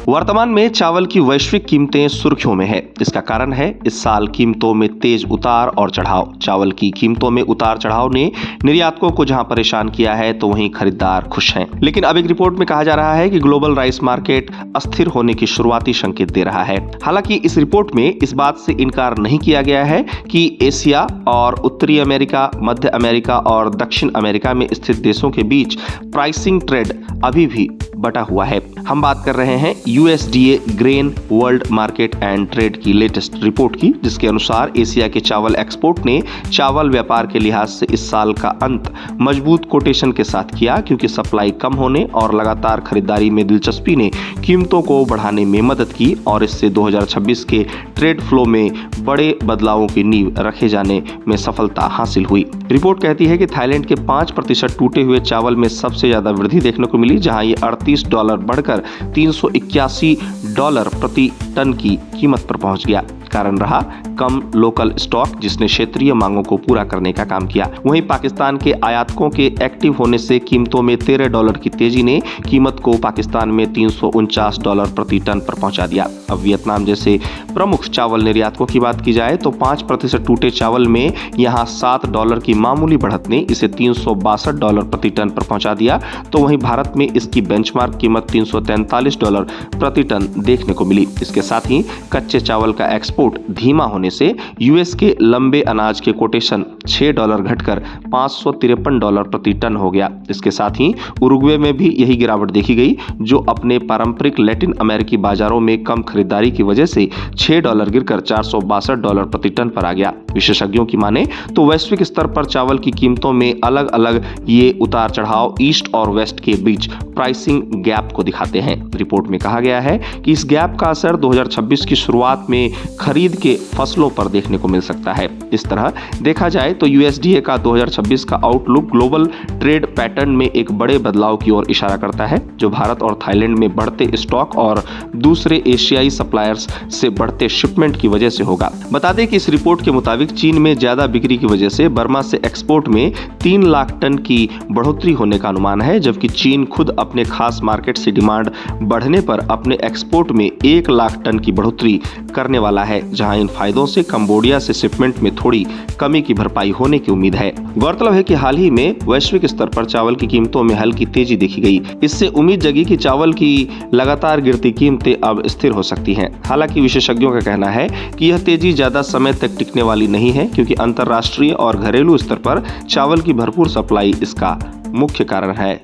वर्तमान में चावल की वैश्विक कीमतें सुर्खियों में है। इसका कारण है इस साल कीमतों में तेज उतार और चढ़ाव। चावल की कीमतों में उतार चढ़ाव ने निर्यातकों को जहां परेशान किया है तो वहीं खरीदार खुश हैं। लेकिन अब एक रिपोर्ट में कहा जा रहा है कि ग्लोबल राइस मार्केट अस्थिर होने की शुरुआती संकेत दे रहा है। हालांकि इस रिपोर्ट में इस बात से इनकार नहीं किया गया है कि एशिया और उत्तरी अमेरिका, मध्य अमेरिका और दक्षिण अमेरिका में स्थित देशों के बीच प्राइसिंग ट्रेड अभी भी बटा हुआ है। हम बात कर रहे हैं USDA grain world market and trade की लेटेस्ट रिपोर्ट की, जिसके अनुसार एशिया के चावल एक्सपोर्ट ने चावल व्यापार के लिहाज से इस साल का अंत मजबूत कोटेशन के साथ किया, क्योंकि सप्लाई कम होने और लगातार खरीदारी में दिलचस्पी ने कीमतों को बढ़ाने में मदद की और इससे 2026 के ट्रेड फ्लो में बड़े बदलावों की नींव रखे जाने में सफलता हासिल हुई। रिपोर्ट कहती है कि थाईलैंड के 5% टूटे हुए चावल में सबसे ज्यादा वृद्धि देखने को मिली, जहां ये $38 बढ़कर $381 प्रति टन की कीमत पर पहुंच गया। कारण रहा कम लोकल स्टॉक, जिसने क्षेत्रीय मांगों को पूरा करने का काम किया। वहीं पाकिस्तान के आयातकों के एक्टिव होने से कीमतों में $13 की तेजी ने कीमत को पाकिस्तान में $349 प्रति टन पर पहुंचा दिया। अब वियतनाम जैसे प्रमुख चावल निर्यातकों की बात की जाए तो 5% टूटे चावल में यहां $7 की मामूली बढ़त ने इसे $362 प्रति टन पर पहुंचा दिया। तो वहीं भारत में इसकी बेंचमार्क कीमत $343 प्रति टन देखने को मिली। इसके साथ ही कच्चे चावल का एक्सपोर्ट धीमा होने से यूएस के लंबे अनाज के कोटेशन $6 घटकर $553 प्रति टन हो गया। इसके साथ ही उरुग्वे में भी यही गिरावट देखी गई, जो अपने पारंपरिक लैटिन अमेरिकी बाजारों में कम खरीदारी की वजह से $6 गिरकर $462 प्रति टन पर आ गया। विशेषज्ञों की माने तो वैश्विक स्तर पर चावल की कीमतों में अलग अलग ये उतार चढ़ाव ईस्ट और वेस्ट के बीच प्राइसिंग गैप को दिखाते हैं। रिपोर्ट में कहा गया है कि इस गैप का असर 2026 की शुरुआत में खरीद के फसलों पर देखने को मिल सकता है। इस तरह देखा जाए तो यूएसडीए का 2026 का आउटलुक ग्लोबल ट्रेड पैटर्न में एक बड़े बदलाव की ओर इशारा करता है, जो भारत और थाईलैंड में बढ़ते स्टॉक और दूसरे एशियाई सप्लायर्स से बढ़ते शिपमेंट की वजह से होगा। बता दें कि इस रिपोर्ट के मुताबिक चीन में ज्यादा बिक्री की वजह से बर्मा से एक्सपोर्ट में 3 लाख टन की बढ़ोतरी होने का अनुमान है, जबकि चीन खुद अपने खास मार्केट से डिमांड बढ़ने पर अपने एक्सपोर्ट में 1 लाख टन की बढ़ोतरी करने वाला है, जहां इन फायदों से कंबोडिया से शिपमेंट में थोड़ी कमी की भरपाई होने की उम्मीद है। गौरतलब है कि हाल ही में वैश्विक स्तर पर चावल की कीमतों में हल्की तेजी देखी गई। इससे उम्मीद जगी कि चावल की लगातार गिरती कीमतें अब स्थिर हो सकती हैं। हालांकि विशेषज्ञों का कहना है कि यह तेजी ज्यादा समय तक टिकने वाली नहीं है, क्योंकि अंतर्राष्ट्रीय और घरेलू स्तर पर चावल की भरपूर सप्लाई इसका मुख्य कारण है।